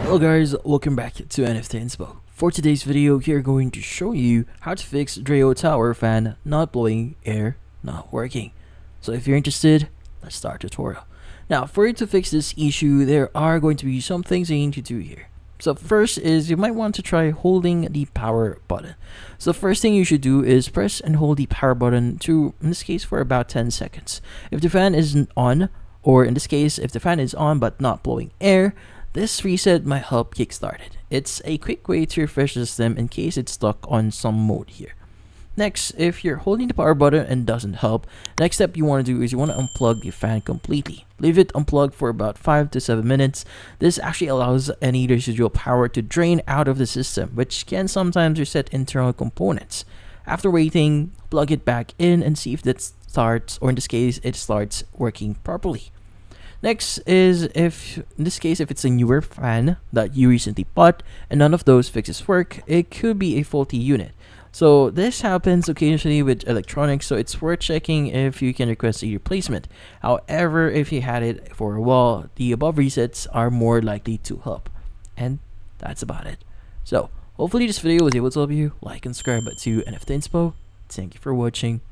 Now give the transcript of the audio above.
Hello guys, welcome back to NFT Inspo. For today's video, we are going to show you how to fix Dreo tower fan not blowing air, not working. So if you're interested, let's start the tutorial. Now, for you to fix this issue, there are going to be some things you need to do here. So first is you might want to try holding the power button. So the first thing you should do is press and hold the power button to, in this case, for about 10 seconds. If the fan isn't on, or in this case, if the fan is on but not blowing air, this reset might help kickstart it. It's a quick way to refresh the system in case it's stuck on some mode here. Next, if you're holding the power button and doesn't help, next step you want to do is you want to unplug the fan completely. Leave it unplugged for about 5 to 7 minutes. This actually allows any residual power to drain out of the system, which can sometimes reset internal components. After waiting, plug it back in and see if that starts, or in this case, it starts working properly. Next is if it's a newer fan that you recently bought and none of those fixes work, it could be a faulty unit. So this happens occasionally with electronics, so it's worth checking if you can request a replacement. However, if you had it for a while, the above resets are more likely to help. And that's about it. So hopefully this video was able to help you. Like and subscribe to NFT Inspo. Thank you for watching.